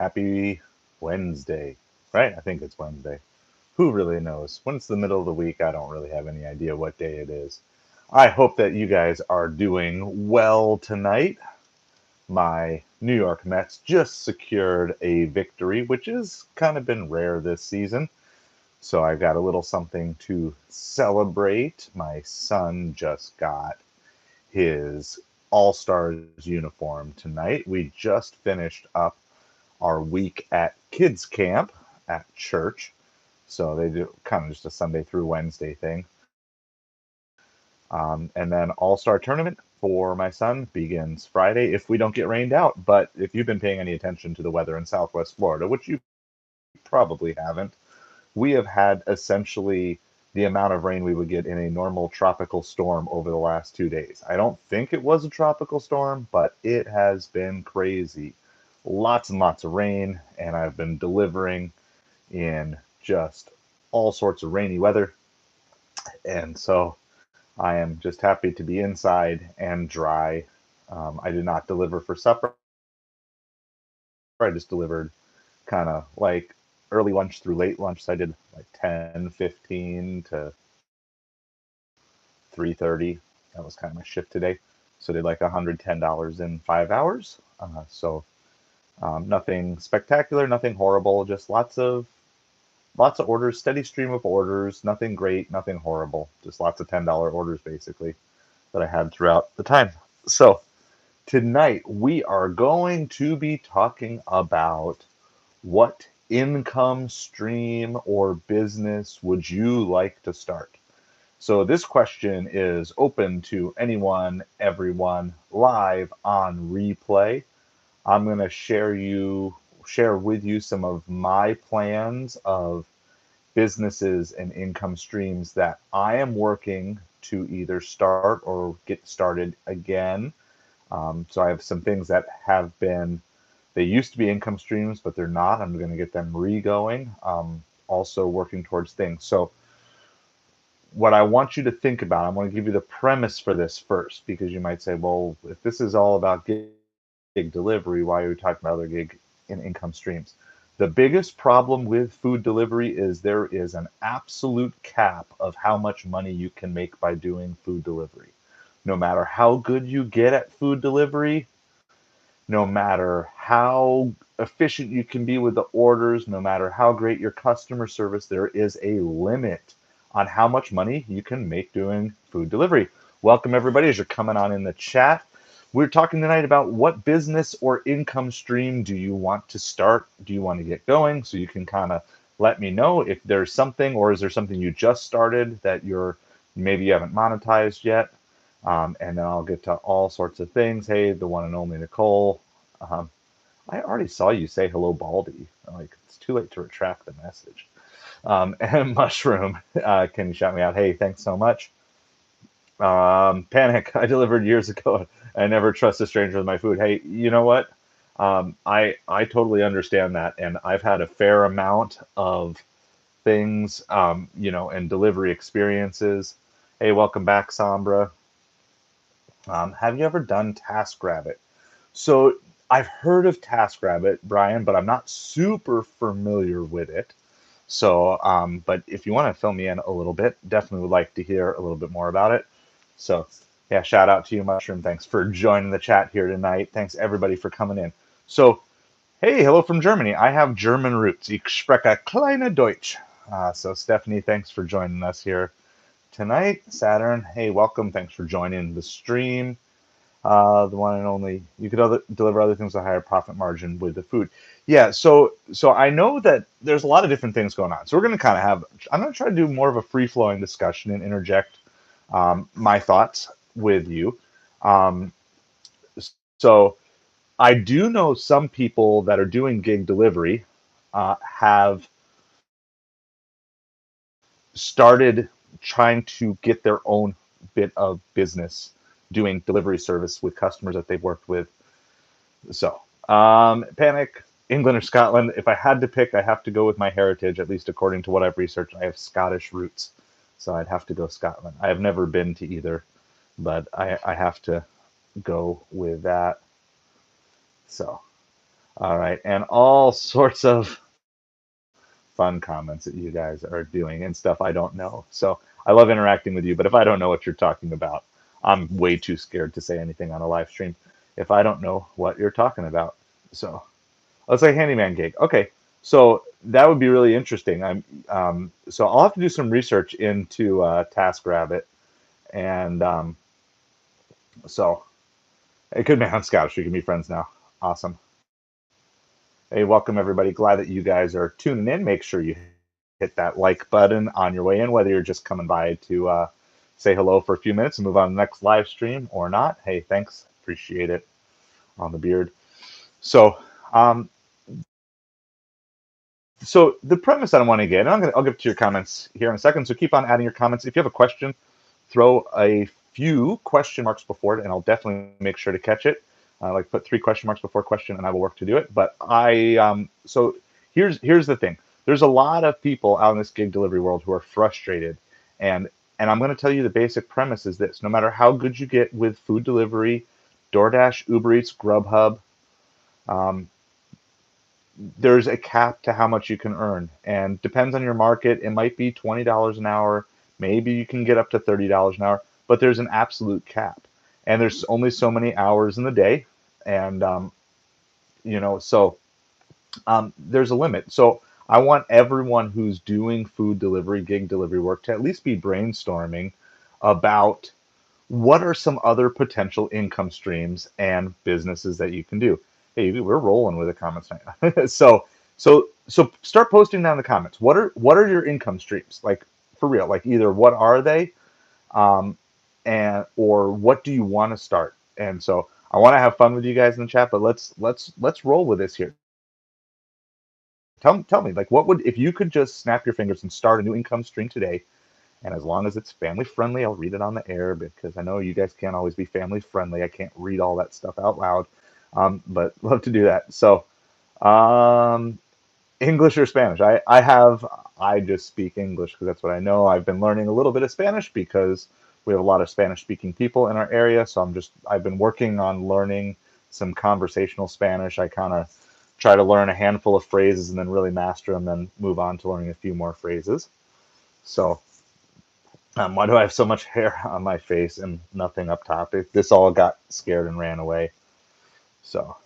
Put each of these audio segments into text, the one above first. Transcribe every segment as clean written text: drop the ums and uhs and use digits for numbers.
Happy Wednesday, right? I think it's Wednesday. Who really knows? When it's the middle of the week, I don't really have any idea what day it is. I hope that you guys are doing well tonight. My New York Mets just secured a victory, which has kind of been rare this season. So I've got a little something to celebrate. My son just got his All Stars uniform tonight. We just finished up our week at kids camp at church. So they do kind of just a Sunday through Wednesday thing. And then All Star Tournament for my son begins Friday if we don't get rained out. But if you've been paying any attention to the weather in Southwest Florida, which you probably haven't, we have had essentially the amount of rain we would get in a normal tropical storm over the last 2 days. I don't think it was a tropical storm, but it has been crazy. Lots and lots of rain, and I've been delivering in just all sorts of rainy weather. And so I am just happy to be inside and dry. I did not deliver for supper. I just delivered kind of like early lunch through late lunch. So I did like 10:15 to 3:30. That was kind of my shift today. So I did like $110 in 5 hours. Nothing spectacular, nothing horrible, just lots of orders, steady stream of orders, nothing great, nothing horrible, just lots of $10 orders basically that I had throughout the time. So tonight we are going to be talking about what income stream or business would you like to start? So this question is open to anyone, everyone, live on replay. I'm going to share with you some of my plans of businesses and income streams that I am working to either start or get started again. So I have some things that have been, they used to be income streams, but they're not. I'm going to get them re-going. Also working towards things. So what I want you to think about, I want to give you the premise for this first, because you might say, well, if this is all about gig delivery, why are we talking about other gig and income streams? The biggest problem with food delivery is there is an absolute cap of how much money you can make by doing food delivery. No matter how good you get at food delivery, no matter how efficient you can be with the orders, no matter how great your customer service, there is a limit on how much money you can make doing food delivery. Welcome, everybody, as you're coming on in the chat. We're talking tonight about what business or income stream do you want to start? Do you want to get going? So you can kind of let me know if there's something, or is there something you just started that maybe you haven't monetized yet. And then I'll get to all sorts of things. Hey, the one and only Nicole. Um, I already saw you say hello, Baldy. Like, it's too late to retract the message. And Mushroom, can you shout me out? Hey, thanks so much. Panic. I delivered years ago. I never trust a stranger with my food. Hey, you know what? I totally understand that, and I've had a fair amount of things, and delivery experiences. Hey, welcome back, Sombra. Have you ever done TaskRabbit? So I've heard of TaskRabbit, Brian, but I'm not super familiar with it. So, but if you want to fill me in a little bit, definitely would like to hear a little bit more about it. So, yeah, shout out to you, Mushroom. Thanks for joining the chat here tonight. Thanks everybody for coming in. So, hey, hello from Germany. I have German roots. Ich spreche kleine Deutsch. So, Stephanie, thanks for joining us here tonight. Saturn, hey, welcome. Thanks for joining the stream. The one and only, you could deliver other things with a higher profit margin with the food. Yeah, so I know that there's a lot of different things going on. So we're going to kind of I'm going to try to do more of a free flowing discussion and interject my thoughts with you. Um, so I do know some people that are doing gig delivery have started trying to get their own bit of business doing delivery service with customers that they've worked with. So, Panic, England or Scotland. If I had to pick, I have to go with my heritage, at least according to what I've researched. I have Scottish roots, so I'd have to go Scotland. I have never been to either, but I have to go with that. So, All right, and all sorts of fun comments that you guys are doing and stuff I don't know. So I love interacting with you, but if I don't know what you're talking about, I'm way too scared to say anything on a live stream if I don't know what you're talking about. So let's say handyman gig. Okay, so that would be really interesting. So I'll have to do some research into TaskRabbit, and so it could be I'm Scottish. We can be friends now. Awesome. Hey, welcome everybody. Glad that you guys are tuning in. Make sure you hit that like button on your way in, whether you're just coming by to say hello for a few minutes and move on to the next live stream or not. Hey, thanks. Appreciate it on the beard. So, um, so the premise that I want to get, and I'll get to your comments here in a second. So keep on adding your comments. If you have a question, throw a few question marks before it, and I'll definitely make sure to catch it. Like put 3 question marks before question, and I will work to do it. But so here's the thing. There's a lot of people out in this gig delivery world who are frustrated, and I'm going to tell you the basic premise is this: no matter how good you get with food delivery, DoorDash, Uber Eats, Grubhub, um, there's a cap to how much you can earn, and depends on your market. It might be $20 an hour, maybe you can get up to $30 an hour, but there's an absolute cap, and there's only so many hours in the day, and so there's a limit. So I want everyone who's doing food delivery, gig delivery work to at least be brainstorming about what are some other potential income streams and businesses that you can do. Hey, we're rolling with the comments now. So start posting down in the comments. What are your income streams? Like for real, like either what are they, um, and or what do you want to start? And so I want to have fun with you guys in the chat, but let's roll with this here. Tell me, like, what would, if you could just snap your fingers and start a new income stream today, and as long as it's family friendly, I'll read it on the air because I know you guys can't always be family friendly. I can't read all that stuff out loud, but love to do that. So, um, English or Spanish? I just speak English because that's what I know. I've been learning a little bit of Spanish because we have a lot of Spanish speaking people in our area. So I've been working on learning some conversational Spanish. I kind of try to learn a handful of phrases and then really master them, then move on to learning a few more phrases. So, why do I have so much hair on my face and nothing up top? This all got scared and ran away. So,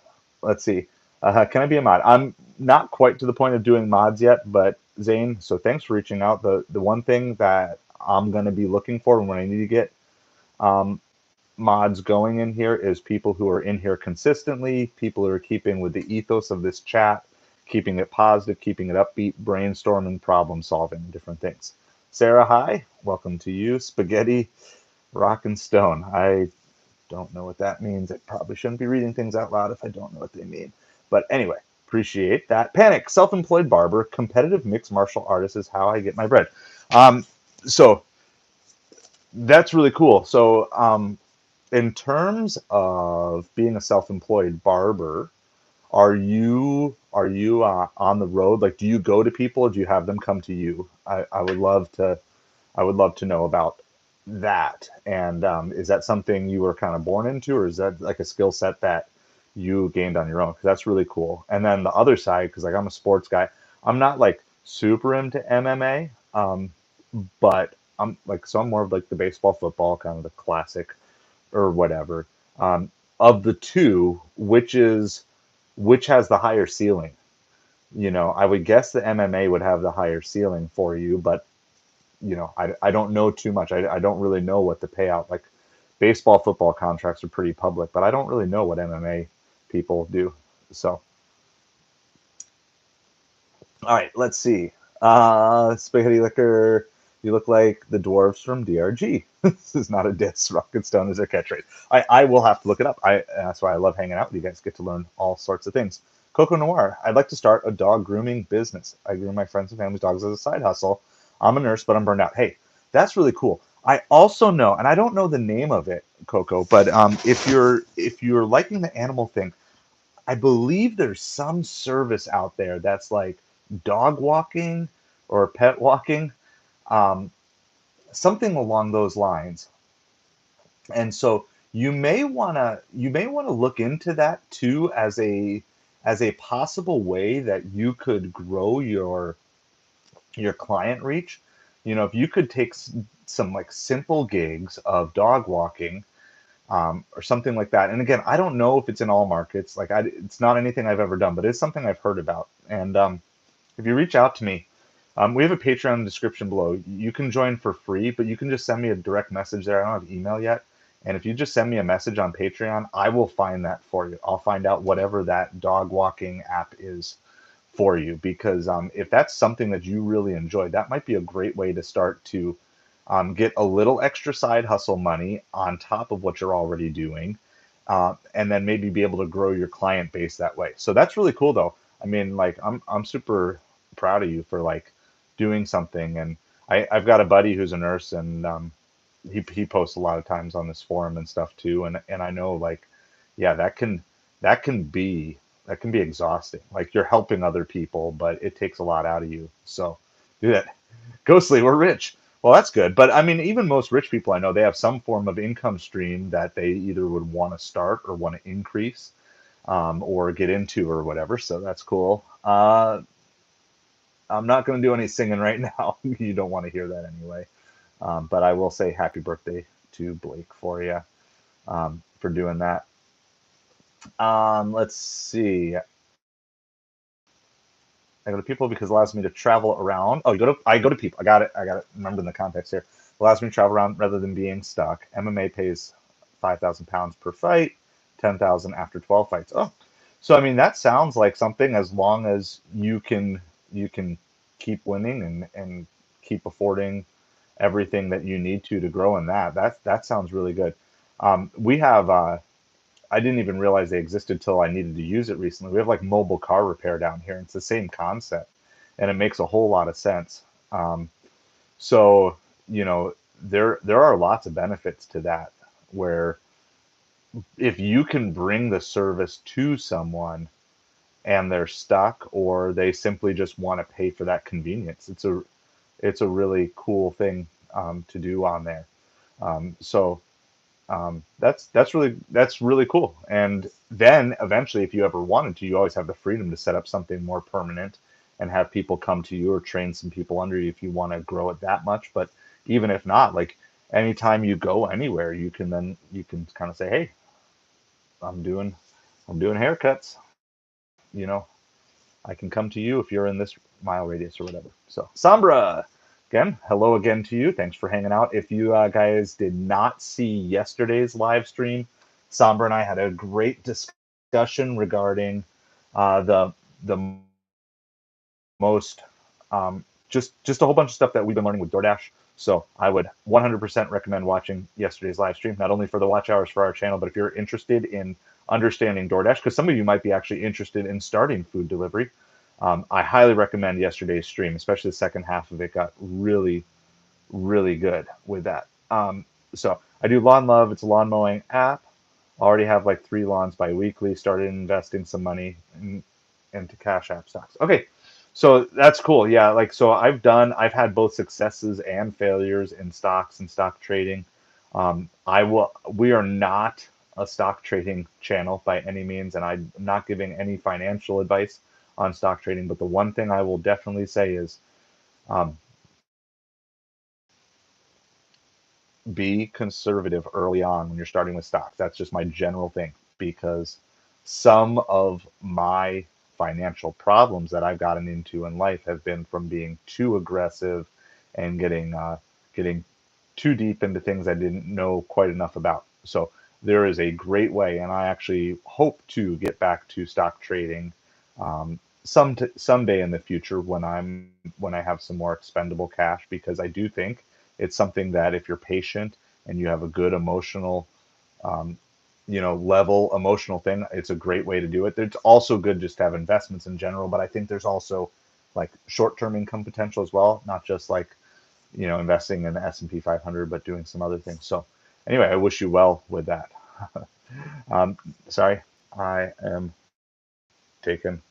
let's see. Can I be a mod? I'm not quite to the point of doing mods yet, but Zane, so thanks for reaching out. The one thing that I'm going to be looking for when I need to get um, mods going in here is people who are in here consistently, people who are keeping with the ethos of this chat, keeping it positive, keeping it upbeat, brainstorming, problem solving, different things. Sarah, hi. Welcome to you. Spaghetti, rock and stone. I don't know what that means. I probably shouldn't be reading things out loud if I don't know what they mean. But anyway, appreciate that. Panic, self-employed barber, competitive mixed martial artist is how I get my bread. So that's really cool. So in terms of being a self-employed barber, are you on the road? Like, do you go to people, or do you have them come to you? I would love to know about that. And is that something you were kind of born into, or is that like a skill set that you gained on your own? Because that's really cool. And then the other side, because like I'm a sports guy, I'm not like super into MMA, but I'm more of like the baseball, football, kind of the classic or whatever. Of the two, which has the higher ceiling? I would guess the MMA would have the higher ceiling for you, but I don't know too much. I don't really know what the payout, like baseball, football contracts are pretty public, but I don't really know what MMA people do. So, all right, let's see. Spaghetti Liquor, you look like the dwarves from DRG. This is not a diss. Rocket Stone is their catchphrase. I will have to look it up. That's why I love hanging out with you guys. Get to learn all sorts of things. Coco Noir, I'd like to start a dog grooming business. I groom my friends and family's dogs as a side hustle. I'm a nurse, but I'm burned out. Hey, that's really cool. I also know, and I don't know the name of it, Coco, but if you're liking the animal thing, I believe there's some service out there that's like dog walking or pet walking, um, something along those lines. And so you may wanna look into that too as as a possible way that you could grow your client reach. If you could take some like simple gigs of dog walking, or something like that. And again, I don't know if it's in all markets. Like, it's not anything I've ever done, but it's something I've heard about. And if you reach out to me, we have a Patreon description below. You can join for free, but you can just send me a direct message there. I don't have email yet. And if you just send me a message on Patreon, I will find that for you. I'll find out whatever that dog walking app is for you, because if that's something that you really enjoy, that might be a great way to start to get a little extra side hustle money on top of what you're already doing, and then maybe be able to grow your client base that way. So that's really cool, though. I mean, like, I'm super proud of you for like doing something. And I've got a buddy who's a nurse, and he posts a lot of times on this forum and stuff too. And I know, like, yeah, that can be that can be exhausting. Like, you're helping other people, but it takes a lot out of you. So do that. Ghostly, we're rich. Well, that's good. But I mean, even most rich people I know, they have some form of income stream that they either would want to start or want to increase, or get into or whatever. So that's cool. I'm not going to do any singing right now. You don't want to hear that anyway. But I will say happy birthday to Blake for you, for doing that. Let's see. I go to people because it allows me to travel around. Oh, I go to people. I got it. Remember in the context here. It allows me to travel around rather than being stuck. MMA pays 5,000 pounds per fight, 10,000 after 12 fights. Oh, so I mean, that sounds like something, as long as you can keep winning and keep affording everything that you need to grow in that. That sounds really good. We have I didn't even realize they existed till I needed to use it recently. We have like mobile car repair down here. It's the same concept, and it makes a whole lot of sense. Um, so there are lots of benefits to that, where if you can bring the service to someone and they're stuck, or they simply just want to pay for that convenience, it's a really cool thing to do on there. So that's really cool. And then eventually, if you ever wanted to, you always have the freedom to set up something more permanent and have people come to you, or train some people under you if you want to grow it that much. But even if not, like, anytime you go anywhere, you can kind of say, hey, I'm doing I'm doing haircuts. You know, I can come to you if you're in this mile radius or whatever. So, Sambra, again, hello again to you. Thanks for hanging out. If you guys did not see yesterday's live stream, Sambra and I had a great discussion regarding the most, just a whole bunch of stuff that we've been learning with DoorDash. So I would 100% recommend watching yesterday's live stream, not only for the watch hours for our channel, but if you're interested in understanding DoorDash, because some of you might be actually interested in starting food delivery. I highly recommend yesterday's stream, especially the second half of it got really, really good with that. So I do Lawn Love. It's a lawn mowing app. I already have like 3 lawns bi-weekly. Started investing some money into Cash App stocks. Okay, so that's cool. Yeah, like, so I've had both successes and failures in stocks and stock trading. We are not a stock trading channel by any means, and I'm not giving any financial advice on stock trading. But the one thing I will definitely say is, um, be conservative early on when you're starting with stocks. That's just my general thing, because some of my financial problems that I've gotten into in life have been from being too aggressive and getting too deep into things I didn't know quite enough about. So there is a great way, and I actually hope to get back to stock trading, someday in the future, when I have some more expendable cash, because I do think it's something that, if you're patient and you have a good emotional, um, level emotional thing, it's a great way to do it. It's also good just to have investments in general, but I think there's also like short-term income potential as well, not just like, investing in the S&P 500, but doing some other things. So anyway, I wish you well with that. Sorry, I am taken,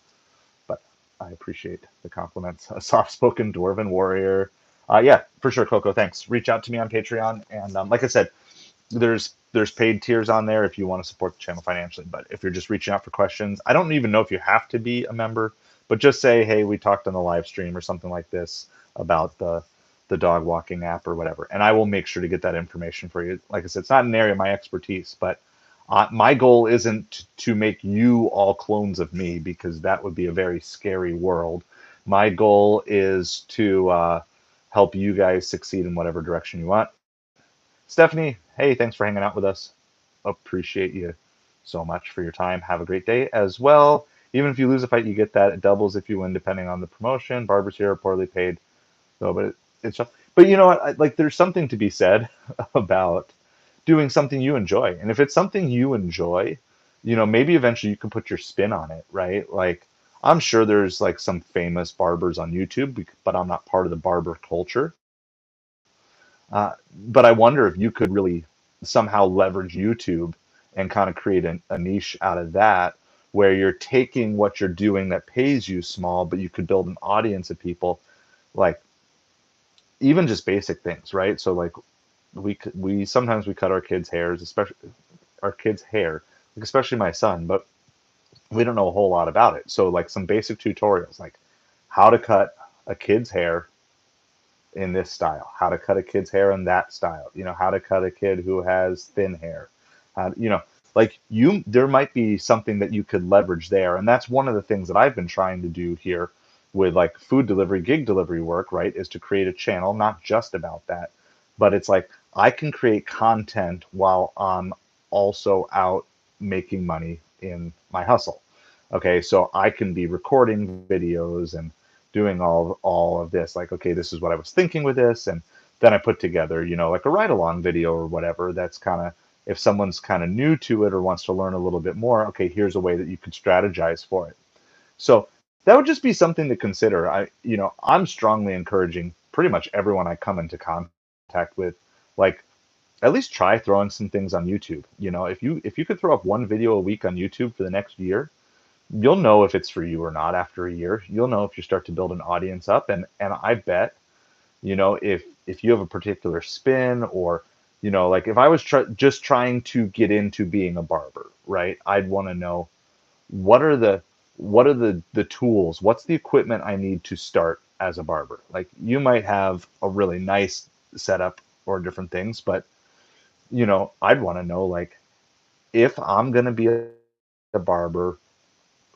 but I appreciate the compliments. A soft-spoken dwarven warrior. Yeah, for sure, Coco. Thanks. Reach out to me on Patreon, and like I said, there's there's paid tiers on there if you want to support the channel financially. But if you're just reaching out for questions, I don't even know if you have to be a member, but just say, hey, we talked on the live stream or something like this about the dog walking app or whatever, and I will make sure to get that information for you. Like I said, it's not an area of my expertise, but my goal isn't to make you all clones of me, because that would be a very scary world. My goal is to help you guys succeed in whatever direction you want. Stephanie, hey, thanks for hanging out with us. Appreciate you so much for your time. Have a great day as well. Even if you lose a fight, you get that. It doubles if you win, depending on the promotion. Barbers here are poorly paid. No, but it's just, but you know what? Like, there's something to be said about doing something you enjoy. And if it's something you enjoy, maybe eventually you can put your spin on it, right? Like, I'm sure there's like some famous barbers on YouTube, but I'm not part of the barber culture. But I wonder if you could really somehow leverage YouTube and kind of create a niche out of that, where you're taking what you're doing that pays you small, but you could build an audience of people, like even just basic things, right? So like we sometimes we cut our kids' hairs, especially our kids' hair, like especially my son, but we don't know a whole lot about it. So like some basic tutorials, like how to cut a kid's hair in this style, how to cut a kid's hair in that style, how to cut a kid who has thin hair, like there might be something that you could leverage there. And that's one of the things that I've been trying to do here with like food delivery, gig delivery work, right, is to create a channel, not just about that, but it's like I can create content while I'm also out making money in my hustle. Okay, so I can be recording videos and doing all of this. Like, okay, this is what I was thinking with this, and then I put together, like a ride along video or whatever. That's kind of, if someone's kind of new to it or wants to learn a little bit more, okay, here's a way that you could strategize for it. So that would just be something to consider. I'm strongly encouraging pretty much everyone I come into contact with, like, at least try throwing some things on YouTube. If you could throw up one video a week on YouTube for the next year, you'll know if it's for you or not after a year. You'll know if you start to build an audience up, and I bet, if you have a particular spin, or like if I was just trying to get into being a barber, right? I'd want to know what are the tools, what's the equipment I need to start as a barber. Like, you might have a really nice setup or different things, but I'd want to know, like, if I'm going to be a barber,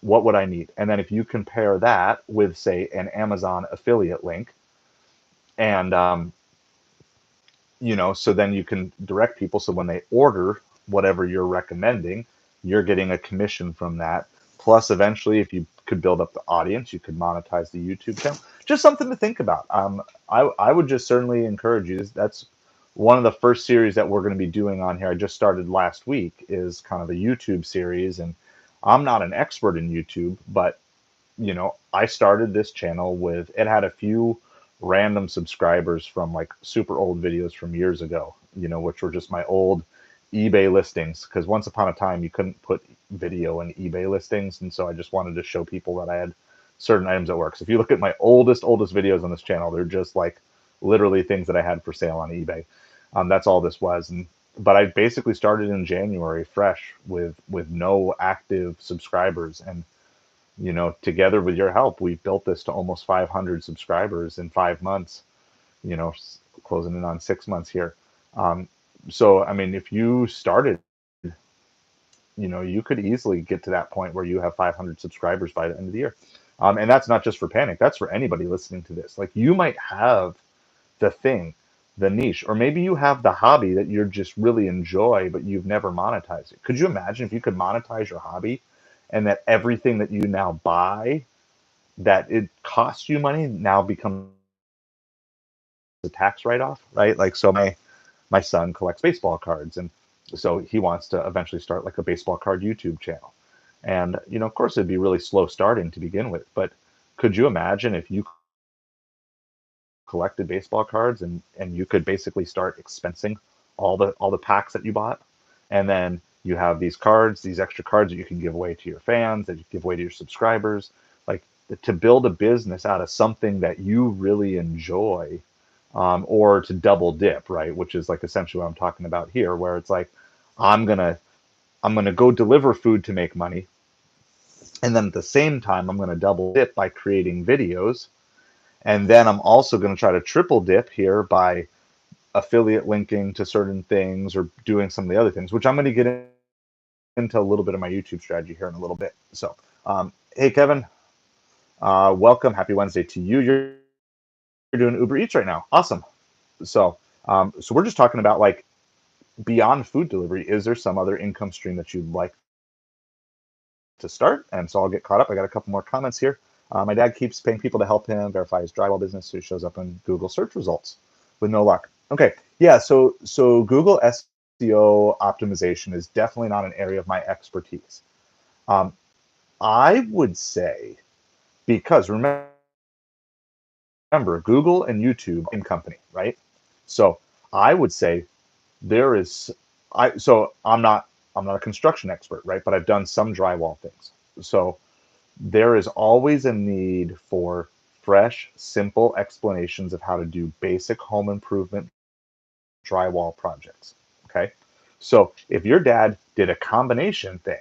what would I need? And then if you compare that with, say, an Amazon affiliate link, and so then you can direct people, so when they order whatever you're recommending, you're getting a commission from that. Plus, eventually, if you could build up the audience, you could monetize the YouTube channel. Just something to think about. I would just certainly encourage you. That's one of the first series that we're going to be doing on here. I just started last week, is kind of a YouTube series, and I'm not an expert in YouTube, but I started this channel with, it had a few random subscribers from like super old videos from years ago, which were just my old eBay listings. Because once upon a time, you couldn't put video in eBay listings. And so I just wanted to show people that I had certain items at work. So if you look at my oldest videos on this channel, they're just like literally things that I had for sale on eBay. That's all this was. But I basically started in January fresh with no active subscribers. And together with your help, we've built this to almost 500 subscribers in 5 months, closing in on 6 months here. So, I mean, if you started, you could easily get to that point where you have 500 subscribers by the end of the year. And that's not just for Panic. That's for anybody listening to this. Like, you might have the thing, the niche, or maybe you have the hobby that you just really enjoy, but you've never monetized it. Could you imagine if you could monetize your hobby, and that everything that you now buy that it costs you money now becomes a tax write-off, right? Like, so my son collects baseball cards, and so he wants to eventually start like a baseball card YouTube channel. And of course, it'd be really slow starting to begin with, but could you imagine if you collected baseball cards, and you could basically start expensing all the packs that you bought, and then you have these cards, these extra cards that you can give away to your fans, that you give away to your subscribers, like, to build a business out of something that you really enjoy, or to double dip, right? Which is like essentially what I'm talking about here, where it's like, I'm gonna I'm gonna go deliver food to make money, and then at the same time I'm gonna double dip by creating videos, and then I'm also gonna try to triple dip here by affiliate linking to certain things or doing some of the other things, which I'm going to get into a little bit of my YouTube strategy here in a little bit. So, hey, Kevin, welcome. Happy Wednesday to you. You're doing Uber Eats right now. Awesome. So, so we're just talking about like beyond food delivery. Is there some other income stream that you'd like to start? And so I'll get caught up. I got a couple more comments here. My dad keeps paying people to help him verify his drywall business, so he shows up in Google search results with no luck. Okay, yeah. So Google SEO optimization is definitely not an area of my expertise. Um, I would say because remember Google and YouTube in company, right? So I would say there is I'm not a construction expert, right? But I've done some drywall things. So there is always a need for fresh, simple explanations of how to do basic home improvement drywall projects. Okay. So if your dad did a combination thing,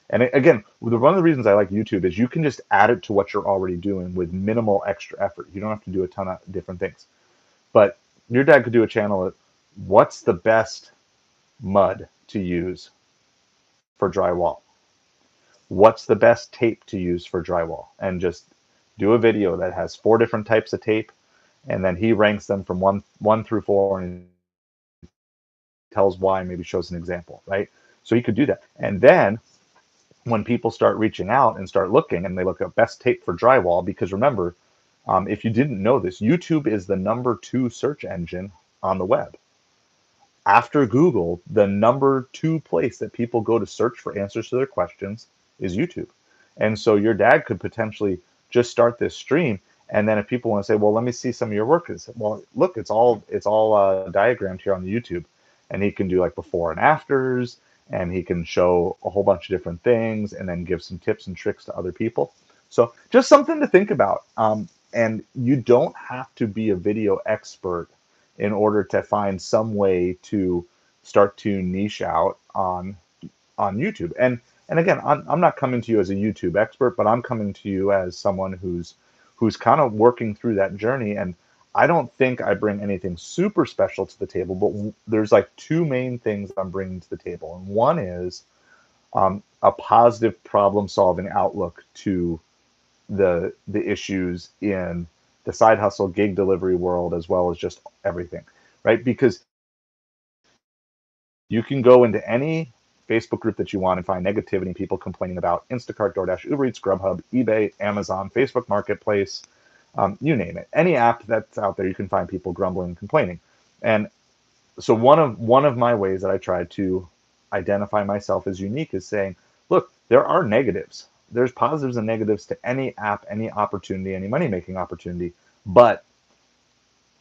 and again, one of the reasons I like YouTube is you can just add it to what you're already doing with minimal extra effort. You don't have to do a ton of different things. But your dad could do a channel of what's the best mud to use for drywall? What's the best tape to use for drywall? And just do a video that has 4 different types of tape, and then he ranks them from one through 4 and tells why, maybe shows an example, right? So he could do that. And then when people start reaching out and start looking and they look at best tape for drywall, because remember, if you didn't know this, YouTube is the #2 search engine on the web. After Google, the #2 place that people go to search for answers to their questions is YouTube. And so your dad could potentially just start this stream, and then if people want to say, "Well, let me see some of your work," it's, well, look, it's all diagrammed here on the YouTube, and he can do like before and afters, and he can show a whole bunch of different things, and then give some tips and tricks to other people. So just something to think about. And you don't have to be a video expert in order to find some way to start to niche out on YouTube. And again, I'm not coming to you as a YouTube expert, but I'm coming to you as someone who's kind of working through that journey. And I don't think I bring anything super special to the table, but there's like 2 main things I'm bringing to the table. And one is a positive problem solving outlook to the issues in the side hustle gig delivery world, as well as just everything, right? Because you can go into any Facebook group that you want and find negativity, people complaining about Instacart, DoorDash, Uber Eats, Grubhub, eBay, Amazon, Facebook Marketplace, you name it. Any app that's out there, you can find people grumbling and complaining. And so one of my ways that I try to identify myself as unique is saying, look, there are negatives. There's positives and negatives to any app, any opportunity, any money making opportunity, but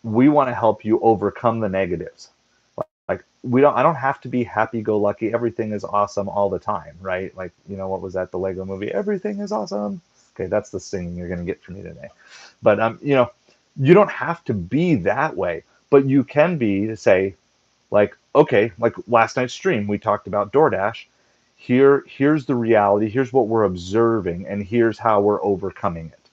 we want to help you overcome the negatives. Like I don't have to be happy go lucky. Everything is awesome all the time, right? Like, what was that? The Lego movie, Everything is Awesome. Okay, that's the singing you're going to get from me today. But you don't have to be that way, but you can be to say, like, okay, like last night's stream, we talked about DoorDash. Here's the reality. Here's what we're observing, and here's how we're overcoming it.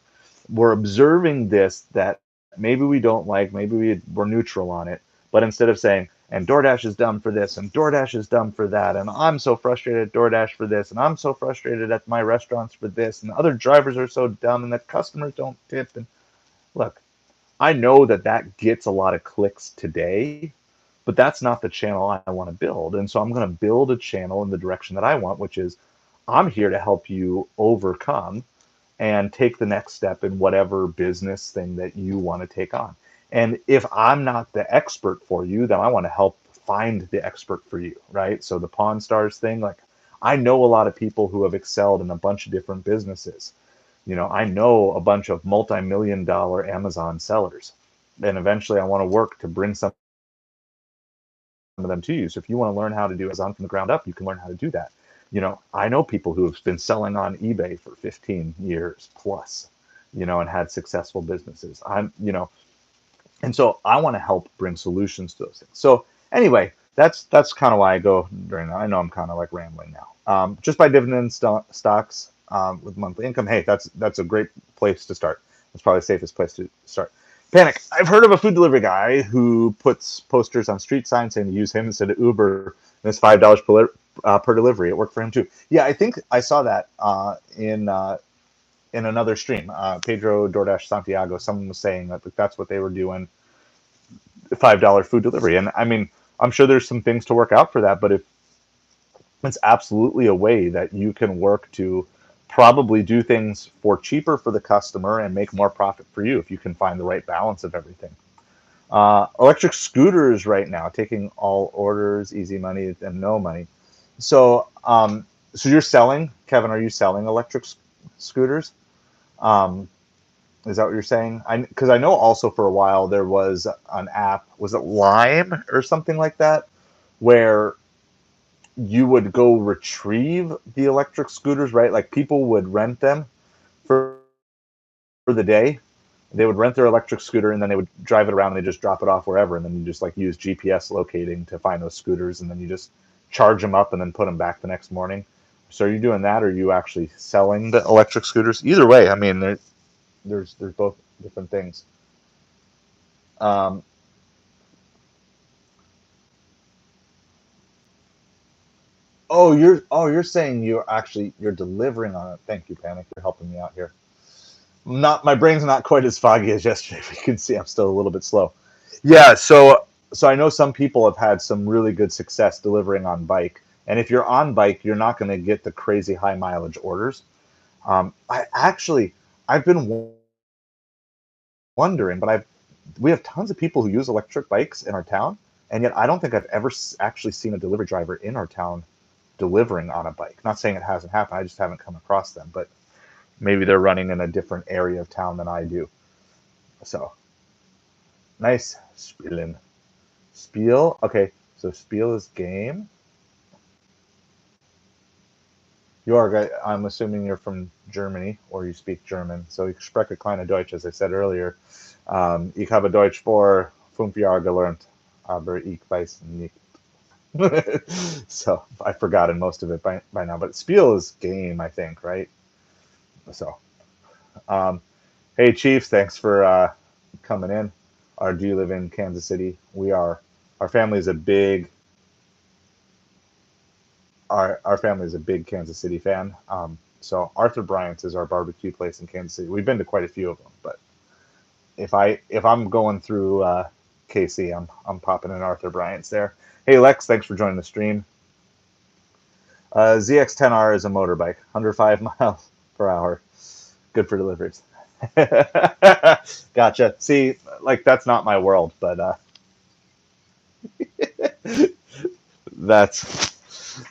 We're observing this that maybe we don't like, maybe we're neutral on it, but instead of saying, and DoorDash is dumb for this, and DoorDash is dumb for that, and I'm so frustrated at DoorDash for this, and I'm so frustrated at my restaurants for this, and other drivers are so dumb, and the customers don't tip. And look, I know that gets a lot of clicks today, but that's not the channel I want to build. And so I'm going to build a channel in the direction that I want, which is I'm here to help you overcome and take the next step in whatever business thing that you want to take on. And if I'm not the expert for you, then I want to help find the expert for you, right? So the Pawn Stars thing, like, I know a lot of people who have excelled in a bunch of different businesses. I know a bunch of multi-million-dollar Amazon sellers, and eventually I want to work to bring some of them to you. So if you want to learn how to do Amazon from the ground up, you can learn how to do that. I know people who have been selling on eBay for 15 years plus, and had successful businesses. And so I want to help bring solutions to those things. So anyway, that's kind of why I go during that. I know I'm kind of like rambling now. Just by dividend stocks with monthly income. Hey, that's a great place to start. That's probably the safest place to start. Panic. I've heard of a food delivery guy who puts posters on street signs saying to use him instead of Uber, and it's $5 per delivery. It worked for him too. Yeah, I think I saw that in another stream. Pedro DoorDash Santiago. Someone was saying that that's what they were doing, $5 food delivery. And I mean, I'm sure there's some things to work out for that, but if it's absolutely a way that you can work to probably do things for cheaper for the customer and make more profit for you if you can find the right balance of everything. Electric scooters right now, taking all orders, easy money and no money. So, so you're selling, Kevin? Are you selling electric scooters? Um, is that what you're saying? Because I know also for a while there was an app, was it Lime or something like that, where you would go retrieve the electric scooters, right? Like people would rent them for the day. They would rent their electric scooter and then they would drive it around and they just drop it off wherever. And then you just like use GPS locating to find those scooters and then you just charge them up and then put them back the next morning. So are you doing that or are you actually selling the electric scooters? Either way, I mean, there's both different things. Um, you're saying you're delivering on it. Thank you, Panic. You're helping me out here. Not my brain's not quite as foggy as yesterday. You can see I'm still a little bit slow. Yeah, so I know some people have had some really good success delivering on bike, and if you're on bike, you're not going to get the crazy high mileage orders. I've been wondering, but we have tons of people who use electric bikes in our town, and yet I don't think I've ever actually seen a delivery driver in our town delivering on a bike. Not saying it hasn't happened, I just haven't come across them, but maybe they're running in a different area of town than I do. So nice spielen. Spiel. Okay, so spiel is game. I'm assuming you're from Germany or you speak German. So ich spreche keine Deutsch, as I said earlier. Ich habe Deutsch vor 5 Jahren gelernt, aber ich weiß nicht. So I've forgotten most of it by now. But spiel is game, I think, right? So, um, hey, Chiefs, thanks for coming in. Or do you live in Kansas City? Our family is a big our family is a big Kansas City fan. So Arthur Bryant's is our barbecue place in Kansas City. We've been to quite a few of them, but if I'm going through KC, I'm popping in Arthur Bryant's there. Hey Lex, thanks for joining the stream. ZX10R is a motorbike, 105 miles per hour. Good for deliveries. Gotcha. See, like that's not my world, but that's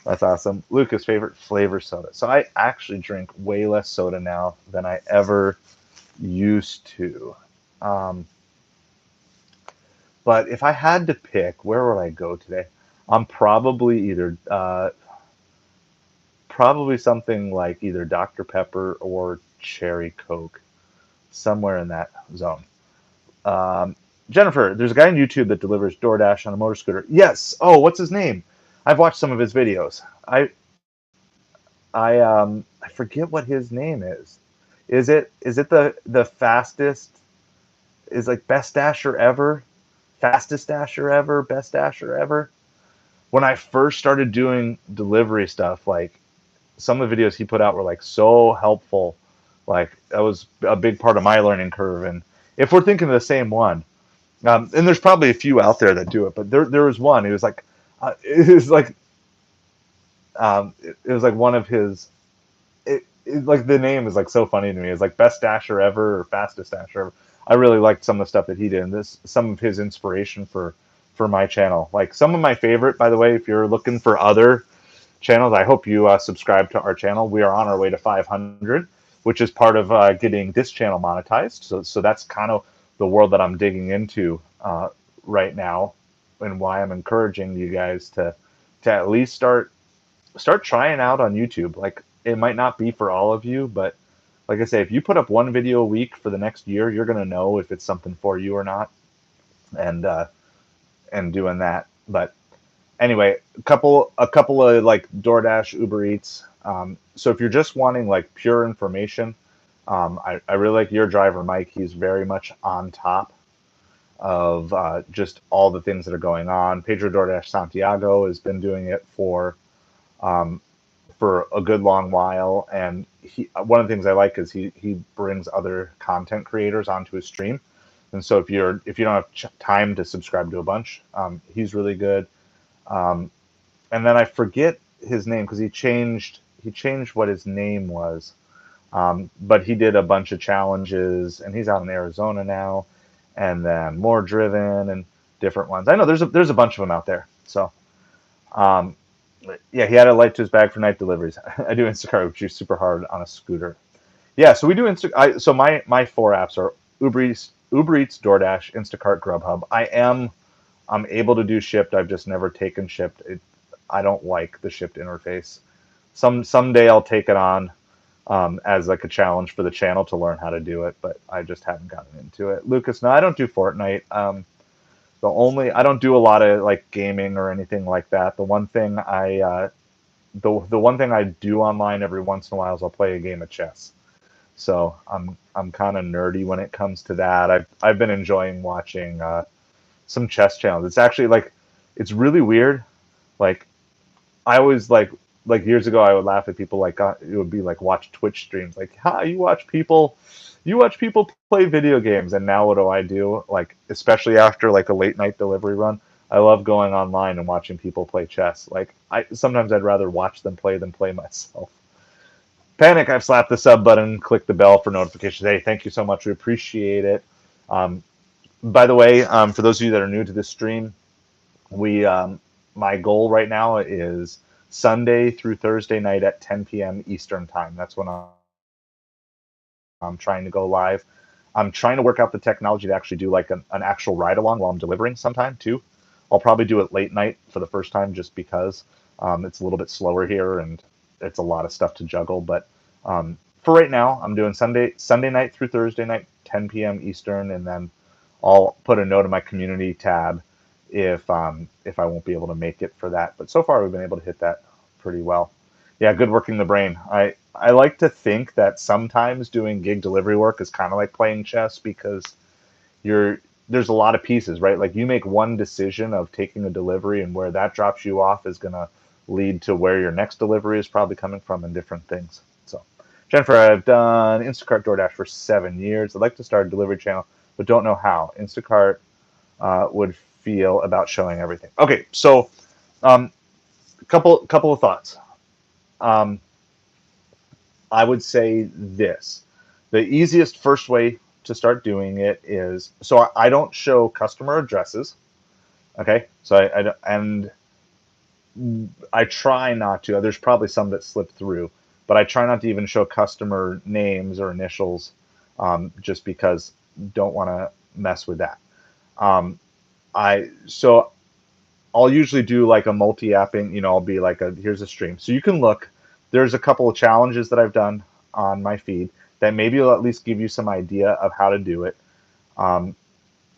That's awesome. Lucas, favorite flavor soda. So I actually drink way less soda now than I ever used to. Um, but if I had to pick, where would I go today? I'm probably something like either Dr. Pepper or Cherry Coke, somewhere in that zone. Um, Jennifer, there's a guy on YouTube that delivers DoorDash on a motor scooter. Yes. Oh, what's his name? I've watched some of his videos. I forget what his name is. Is it the fastest? Is like best dasher ever, fastest dasher ever, best dasher ever? When I first started doing delivery stuff, like some of the videos he put out were like so helpful. Like that was a big part of my learning curve. And if we're thinking of the same one, and there's probably a few out there that do it, but there was one. It was like it was like it was like one of his like the name is like so funny to me. It's like best dasher ever or fastest dasher ever. I really liked some of the stuff that he did, and this some of his inspiration for my channel. Like some of my favorite, by the way, if you're looking for other channels, I hope you subscribe to our channel. We are on our way to 500, which is part of getting this channel monetized. So that's kind of the world that I'm digging into right now, and why I'm encouraging you guys to at least start trying out on YouTube. Like it might not be for all of you, but like I say, if you put up one video a week for the next year, you're gonna know if it's something for you or not, and and doing that. But Anyway, a couple of like DoorDash, Uber Eats. So if you're just wanting like pure information, I really like your driver, Mike. He's very much on top of just all the things that are going on. Pedro DoorDash Santiago has been doing it um, for a good long while, and one of the things I like is he brings other content creators onto his stream, and so if you don't have time to subscribe to a bunch, he's really good. Um, and then I forget his name because he changed what his name was. But he did a bunch of challenges, and he's out in Arizona now, and then more driven and different ones. I know there's a bunch of them out there. So um, yeah, he had a light to his bag for night deliveries. I do Instacart, which is super hard on a scooter. Yeah, so we do So my four apps are Uber Eats, DoorDash, Instacart, Grubhub. I'm able to do Shipped. I've just never taken Shipped. I don't like the Shipped interface. Someday I'll take it on as like a challenge for the channel to learn how to do it, but I just haven't gotten into it. Lucas, no, I don't do Fortnite. I don't do a lot of like gaming or anything like that. The one thing I do online every once in a while is I'll play a game of chess. So I'm kind of nerdy when it comes to that. I've been enjoying watching some chess channels. It's actually like it's really weird. Like I always like years ago I would laugh at people like it would be like watch Twitch streams like hi you watch people play video games, and now what do I do, like especially after like a late night delivery run, I love going online and watching people play chess. Like I sometimes I'd rather watch them play than play myself. Panic, I've slapped the sub button, click the bell for notifications. Hey, thank you so much, we appreciate it. um, by the way, for those of you that are new to this stream, we my goal right now is Sunday through Thursday night at 10 p.m. Eastern time. That's when I'm trying to go live. I'm trying to work out the technology to actually do like an actual ride along while I'm delivering sometime too. I'll probably do it late night for the first time just because it's a little bit slower here and it's a lot of stuff to juggle. But for right now, I'm doing Sunday night through Thursday night, 10 p.m. Eastern, and then I'll put a note in my community tab if I won't be able to make it for that. But so far, we've been able to hit that pretty well. Yeah, good working the brain. I like to think that sometimes doing gig delivery work is kind of like playing chess because you're there's a lot of pieces, right? Like you make one decision of taking a delivery, and where that drops you off is going to lead to where your next delivery is probably coming from and different things. So, Jennifer, I've done Instacart DoorDash for 7 years. I'd like to start a delivery channel, but don't know how. Instacart would feel about showing everything. Okay, so um, couple of thoughts. Um, I would say this: the easiest first way to start doing it is so I don't show customer addresses. Okay, so and I try not to. There's probably some that slip through, but I try not to even show customer names or initials, just because don't want to mess with that. Um, so I'll usually do like a multi-apping, I'll be like here's a stream. So you can look, there's a couple of challenges that I've done on my feed that maybe will at least give you some idea of how to do it. Um,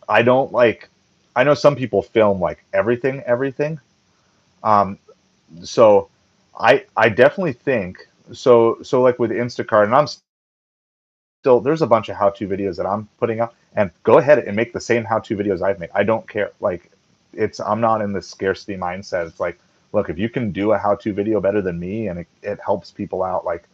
I don't like, I know some people film like everything. Um, so I definitely think, so like with Instacart, and I'm still, there's a bunch of how-to videos that I'm putting up, and go ahead and make the same how-to videos I've made. I don't care. Like I'm not in this scarcity mindset. It's like, look, if you can do a how-to video better than me and it helps people out, like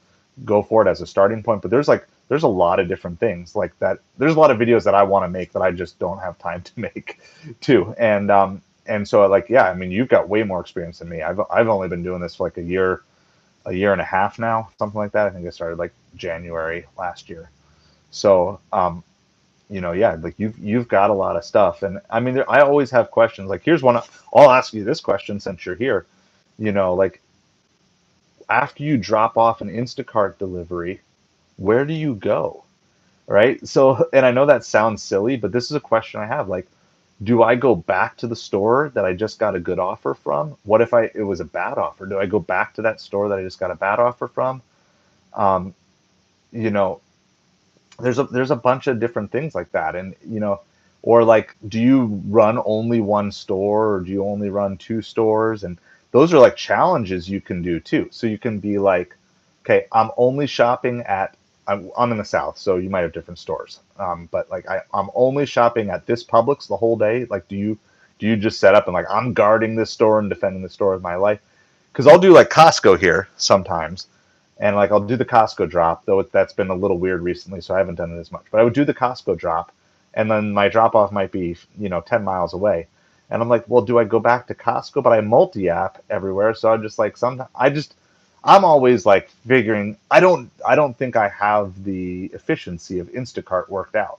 go for it as a starting point. But there's a lot of different things like that. There's a lot of videos that I want to make that I just don't have time to make too. And so like, yeah, I mean, you've got way more experience than me. I've only been doing this for like a year and a half now, something like that. I think I started like January last year. So, yeah, like you've got a lot of stuff, and I mean, I always have questions. Like, here's one. I'll ask you this question since you're here. Like after you drop off an Instacart delivery, where do you go? Right? So, and I know that sounds silly, but this is a question I have. Like, do I go back to the store that I just got a good offer from? What if it was a bad offer? Do I go back to that store that I just got a bad offer from? Um, you know, there's a bunch of different things like that, and Or like, do you run only one store, or do you only run two stores? And those are like challenges you can do too. So you can be like, okay, I'm only shopping at, I'm in the South, so you might have different stores. But like I'm only shopping at this Publix the whole day. Like, do you just set up and like, I'm guarding this store and defending the store with my life? Because I'll do like Costco here sometimes, and like I'll do the Costco drop, though that's been a little weird recently, so I haven't done it as much. But I would do the Costco drop, and then my drop off might be 10 miles away, and I'm like, well, do I go back to Costco? But I multi-app everywhere, so I'm just like, I'm always like figuring. I don't think I have the efficiency of Instacart worked out.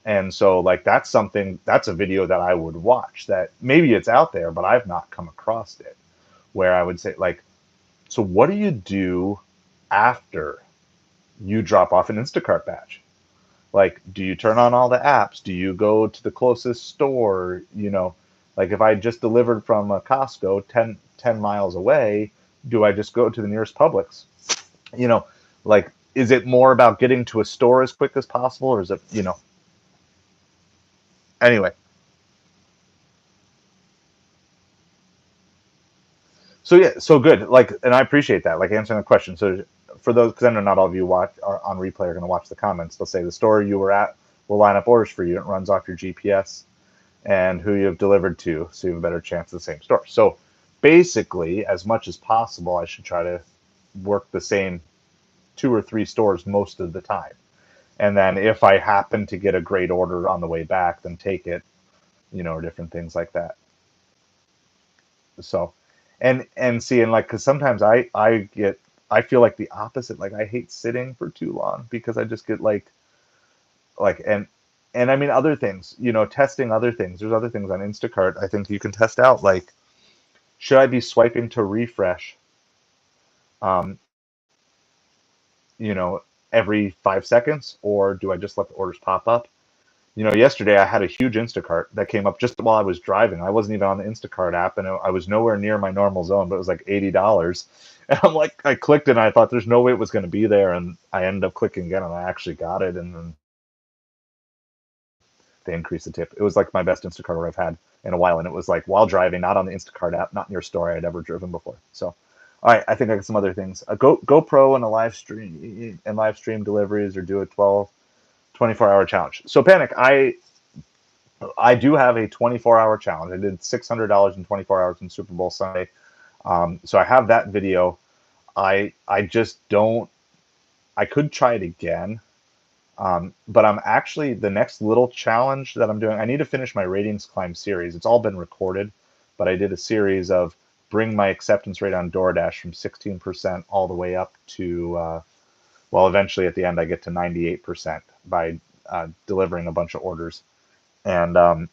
And so like that's a video that I would watch, that maybe it's out there, but I've not come across it, where I would say like, so what do you do after you drop off an Instacart badge? Like, do you turn on all the apps? Do you go to the closest store? Like if I just delivered from a Costco 10 miles away, do I just go to the nearest Publix? You know, like, is it more about getting to a store as quick as possible, or is it? Anyway, so yeah, so good. Like, and I appreciate that, like answering the question. So for those, because I know not all of you watch are on replay are going to watch the comments. They'll say the store you were at will line up orders for you. It runs off your GPS and who you have delivered to, so you have a better chance of the same store. So basically, as much as possible, I should try to work the same two or three stores most of the time. And then if I happen to get a great order on the way back, then take it, or different things like that. So, and see, and like, because sometimes I feel like the opposite. Like I hate sitting for too long because I just get like and I mean other things, testing other things. There's other things on Instacart I think you can test out. Like, should I be swiping to refresh, um, you know, every 5 seconds, or do I just let the orders pop up? Yesterday I had a huge Instacart that came up just while I was driving. I wasn't even on the Instacart app, and I was nowhere near my normal zone, but it was like $80. And I'm like, I clicked it, and I thought there's no way it was going to be there, and I ended up clicking again, and I actually got it, and then they increased the tip. It was like my best Instacart order I've had in a while, and it was like while driving, not on the Instacart app, not near a store I had ever driven before. So, all right, I think I got some other things. A GoPro and a live stream deliveries, or do a 24-hour challenge. So Panic, I do have a 24-hour challenge. I did $600 in 24 hours in Super Bowl Sunday. So I have that video. I just don't. I could try it again, but I'm actually, the next little challenge that I'm doing. I need to finish my ratings climb series. It's all been recorded, but I did a series of bring my acceptance rate on DoorDash from 16% all the way up to well, eventually at the end I get to 98% by delivering a bunch of orders. And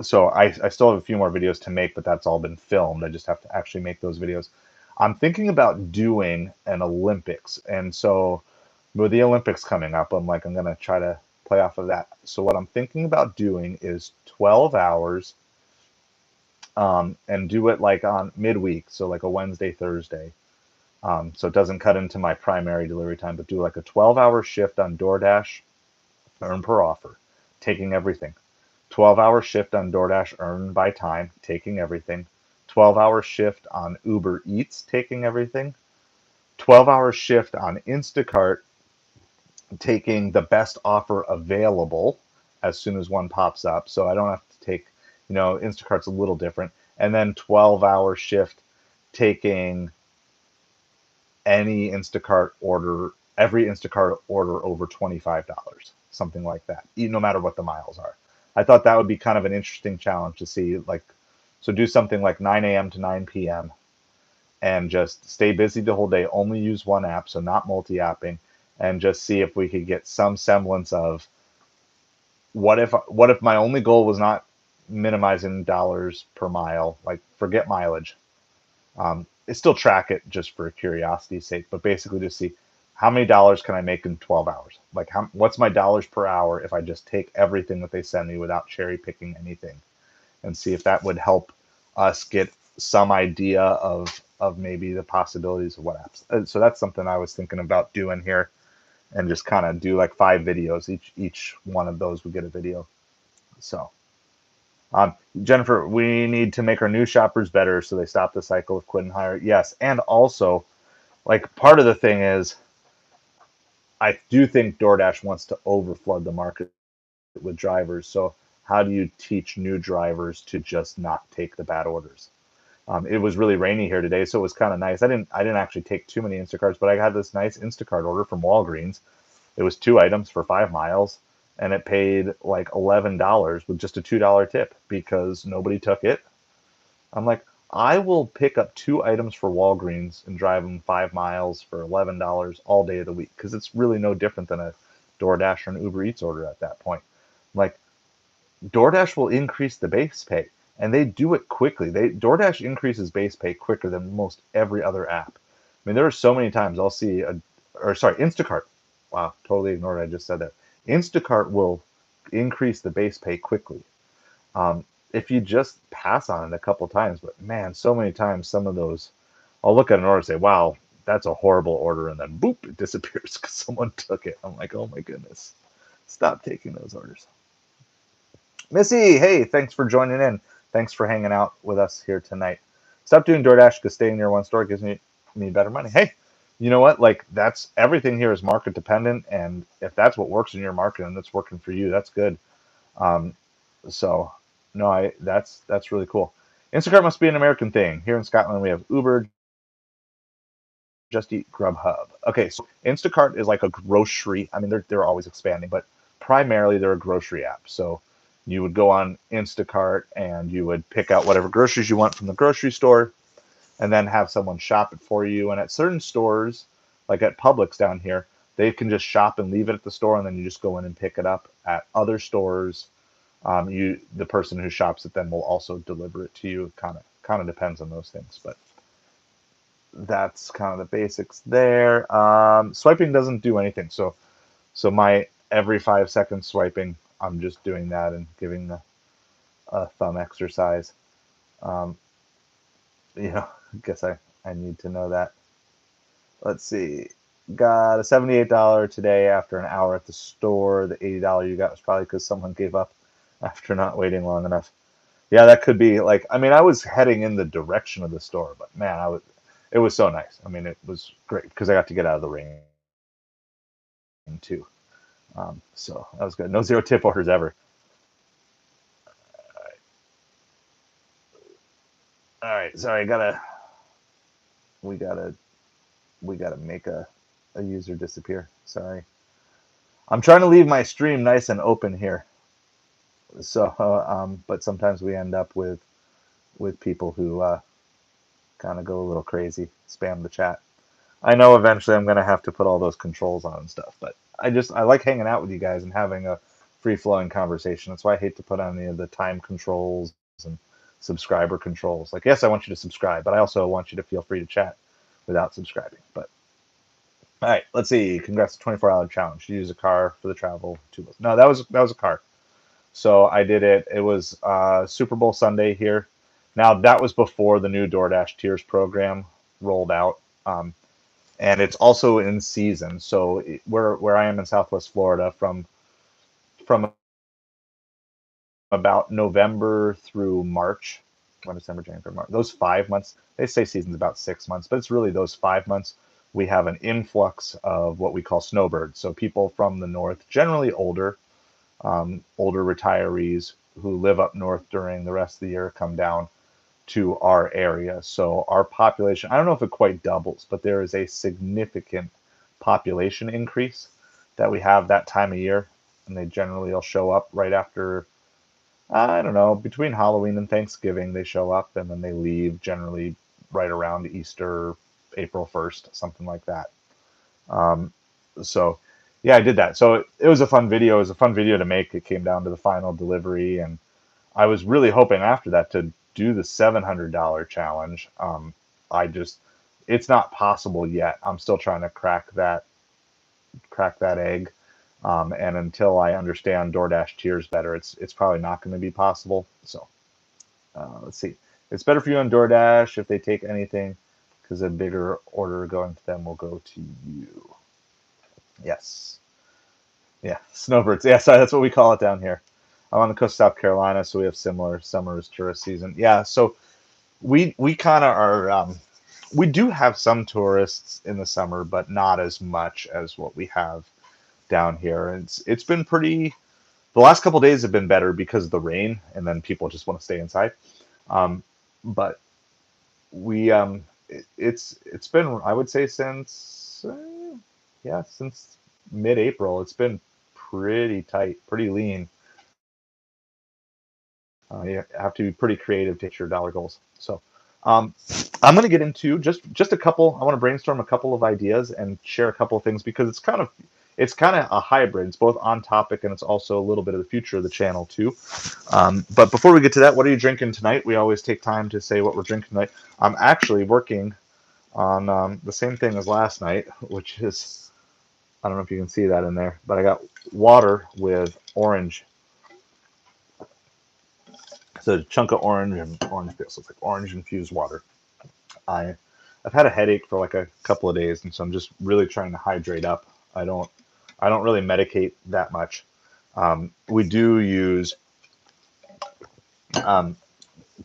so I still have a few more videos to make, but that's all been filmed. I just have to actually make those videos. I'm thinking about doing an Olympics. And so with the Olympics coming up, I'm going to try to play off of that. So what I'm thinking about doing is 12 hours, and do it like on midweek. So like a Wednesday, Thursday. So it doesn't cut into my primary delivery time, but do like a 12-hour shift on DoorDash, earn per offer, taking everything. 12-hour shift on DoorDash, earn by time, taking everything. 12-hour shift on Uber Eats, taking everything. 12-hour shift on Instacart, taking the best offer available as soon as one pops up. So I don't have to take, Instacart's a little different. And then 12-hour shift taking any Instacart order, every Instacart order over $25, something like that, no matter what the miles are. I thought that would be kind of an interesting challenge to see, like, so do something like 9 a.m. to 9 p.m. and just stay busy the whole day, only use one app, so not multi-apping, and just see if we could get some semblance of what if my only goal was not minimizing dollars per mile, like forget mileage. Still track it just for curiosity's sake, but basically just see how many dollars can I make in 12 hours? Like, what's my dollars per hour if I just take everything that they send me without cherry picking anything, and see if that would help us get some idea of maybe the possibilities of what apps. So that's something I was thinking about doing here, and just kind of do like 5 videos. Each one of those would get a video. So, Jennifer, we need to make our new shoppers better so they stop the cycle of quit and hire. Yes, and also, like part of the thing is, I do think DoorDash wants to overflood the market with drivers. So, how do you teach new drivers to just not take the bad orders? It was really rainy here today, so it was kind of nice. I didn't actually take too many Instacarts, but I had this nice Instacart order from Walgreens. It was 2 items for 5 miles, and it paid like $11 with just a $2 tip because nobody took it. I'm like, I will pick up 2 items for Walgreens and drive them 5 miles for $11 all day of the week because it's really no different than a DoorDash or an Uber Eats order at that point. Like DoorDash will increase the base pay, and they do it quickly. DoorDash increases base pay quicker than most every other app. I mean, there are so many times I'll see Instacart. Wow, totally ignored what I just said there. Instacart will increase the base pay quickly. Um, if you just pass on it a couple times, but man, so many times some of those, I'll look at an order and say, "Wow, that's a horrible order," and then boop, it disappears because someone took it. I'm like, "Oh my goodness, stop taking those orders." Missy, hey, thanks for joining in. Thanks for hanging out with us here tonight. Stop doing DoorDash because staying near one store gives me better money. Hey, you know what? Like that's everything here is market dependent, and if that's what works in your market and that's working for you, that's good. Um, so no, I that's really cool. Instacart must be an American thing. Here in Scotland, we have Uber, Just Eat, Grubhub. Okay, so Instacart is like a grocery. I mean, they're always expanding, but primarily they're a grocery app. So you would go on Instacart and you would pick out whatever groceries you want from the grocery store, and then have someone shop it for you. And at certain stores, like at Publix down here, they can just shop and leave it at the store, and then you just go in and pick it up. At other stores, the person who shops it then will also deliver it to you. Kind of depends on those things, but that's kind of the basics there. Swiping doesn't do anything. So my every 5 seconds swiping, I'm just doing that and giving a thumb exercise. Um, I guess I need to know that. Let's see. Got a $78 today after an hour at the store. The $80 you got was probably because someone gave up after not waiting long enough. Yeah, that could be like. I mean, I was heading in the direction of the store, but man, I was. It was so nice. I mean, it was great because I got to get out of the rain too. So that was good. No zero tip orders ever. All right. Sorry, we gotta we gotta make a user disappear. Sorry. I'm trying to leave my stream nice and open here. So, but sometimes we end up with people who kind of go a little crazy, spam the chat. I know eventually I'm gonna have to put all those controls on and stuff, but I like hanging out with you guys and having a free flowing conversation. That's why I hate to put on any of the time controls and subscriber controls. Like, yes, I want you to subscribe, but I also want you to feel free to chat without subscribing. But all right, let's see. Congrats, 24-hour challenge. You use a car for the travel to no, that was a car. So I did it. It was Super Bowl Sunday here. Now that was before the new DoorDash Tiers program rolled out. And it's also in season. So where I am in Southwest Florida, from about November through March, December, January, March, those 5 months. They say season's about 6 months, but it's really those 5 months. We have an influx of what we call snowbirds. So people from the north, generally older retirees who live up north during the rest of the year, come down to our area. So our population, I don't know if it quite doubles, but there is a significant population increase that we have that time of year. And they generally will show up right after, I don't know, between Halloween and Thanksgiving, they show up and then they leave generally right around Easter, April 1st, something like that. Um, so yeah, I did that. So it was a fun video. It was a fun video to make. It came down to the final delivery, and I was really hoping after that to do the $700 challenge. I just, it's not possible yet. I'm still trying to crack that egg. And until I understand DoorDash tiers better, it's probably not going to be possible. So let's see. It's better for you on DoorDash if they take anything, because a bigger order going to them will go to you. Yes. Yeah, snowbirds. Yeah, sorry, that's what we call it down here. I'm on the coast of South Carolina, so we have similar summers tourist season. Yeah, so we kind of are. We do have some tourists in the summer, but not as much as what we have down here. And it's been pretty. The last couple of days have been better because of the rain, and then people just want to stay inside. Um, but we it's been, I would say, since yeah, since mid-April. It's been pretty tight, pretty lean. You have to be pretty creative to hit your dollar goals. So um, I'm going to get into just a couple. I want to brainstorm a couple of ideas and share a couple of things because it's kind of a hybrid. It's both on topic and it's also a little bit of the future of the channel too. But before we get to that, what are you drinking tonight? We always take time to say what we're drinking tonight. I'm actually working on the same thing as last night, which is, I don't know if you can see that in there, but I got water with orange. It's a chunk of orange and orange peel. So it's like orange infused water. I I've had a headache for like a couple of days, and so I'm just really trying to hydrate up. I don't really medicate that much. We do use um,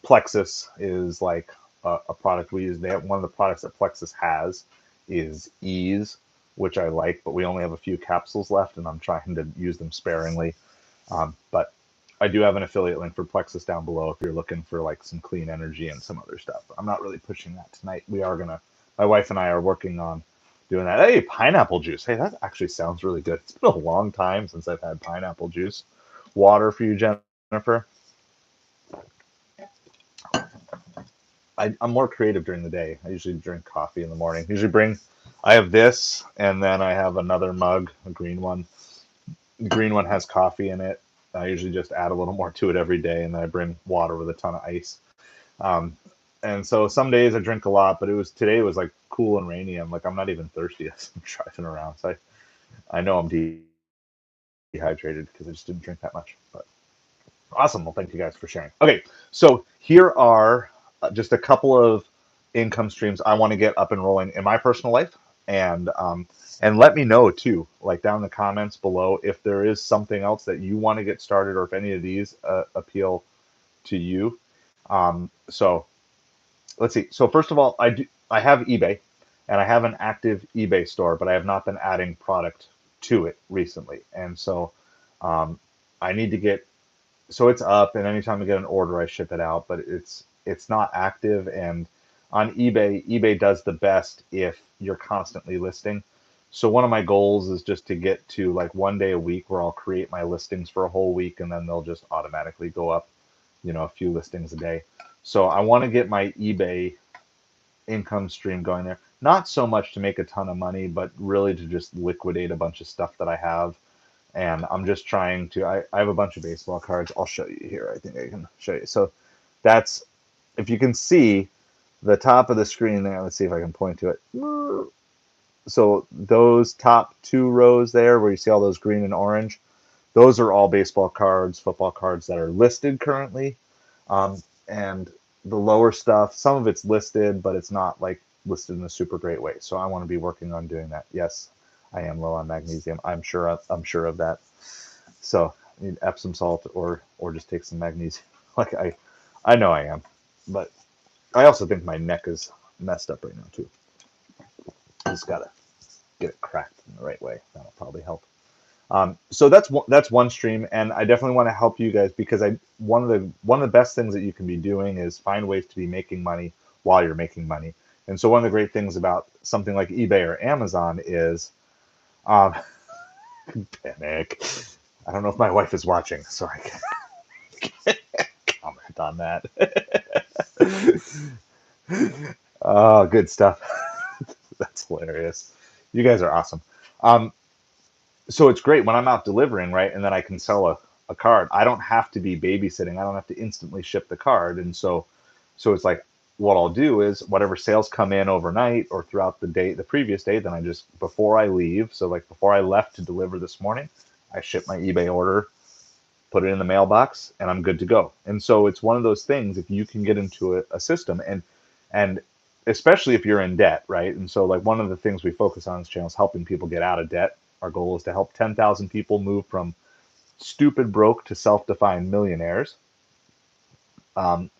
Plexus is like a product we use. They have one of the products that Plexus has is Ease, which I like, but we only have a few capsules left, and I'm trying to use them sparingly. But I do have an affiliate link for Plexus down below if you're looking for like some clean energy and some other stuff. I'm not really pushing that tonight. My wife and I are working on doing that. Hey, pineapple juice. Hey, that actually sounds really good. It's been a long time since I've had pineapple juice. Water for you, Jennifer. I'm more creative during the day. I usually drink coffee in the morning. I have this, and then I have another mug, a green one. The green one has coffee in it. I usually just add a little more to it every day, and then I bring water with a ton of ice. Um, and so some days I drink a lot, but today was like cool and rainy. I'm not even thirsty as I'm driving around. So I know I'm dehydrated because I just didn't drink that much. But awesome. Well, thank you guys for sharing. Okay, so here are just a couple of income streams I want to get up and rolling in my personal life, and let me know too, like down in the comments below, if there is something else that you want to get started, or if any of these appeal to you. So let's see. So first of all, I have eBay, and I have an active eBay store, but I have not been adding product to it recently, and so um, I need to get so it's up, and anytime I get an order, I ship it out. But it's not active, and on eBay does the best if you're constantly listing. So one of my goals is just to get to like one day a week where I'll create my listings for a whole week, and then they'll just automatically go up, a few listings a day. So I want to get my eBay income stream going there. Not so much to make a ton of money, but really to just liquidate a bunch of stuff that I have, and I'm just trying to. I have a bunch of baseball cards. I'll show you here. I think I can show you. So that's, if you can see the top of the screen there. Let's see if I can point to it. So those top two rows there, where you see all those green and orange, those are all baseball cards, football cards that are listed currently. And the lower stuff, some of it's listed, but it's not like listed in a super great way. So I want to be working on doing that. Yes, I am low on magnesium. I'm sure of that. So I need Epsom salt or just take some magnesium. Like I know I am, but I also think my neck is messed up right now too. I just gotta get it cracked in the right way. That'll probably help. So that's one stream, and I definitely want to help you guys because one of the best things that you can be doing is find ways to be making money while you're making money. And so one of the great things about something like eBay or Amazon is, um, panic. I don't know if my wife is watching, so I can comment on that. Oh, good stuff. That's hilarious. You guys are awesome. Um, so it's great when I'm out delivering, right? And then I can sell a card. I don't have to be babysitting. I don't have to instantly ship the card. And so it's like what I'll do is whatever sales come in overnight or throughout the day, the previous day, then I just, before I leave, so like before I left to deliver this morning, I ship my eBay order, put it in the mailbox, and I'm good to go. And so it's one of those things, if you can get into a system, and especially if you're in debt, right? And so like one of the things we focus on this channel is helping people get out of debt. Our goal is to help 10,000 people move from stupid broke to self-defined millionaires. Um,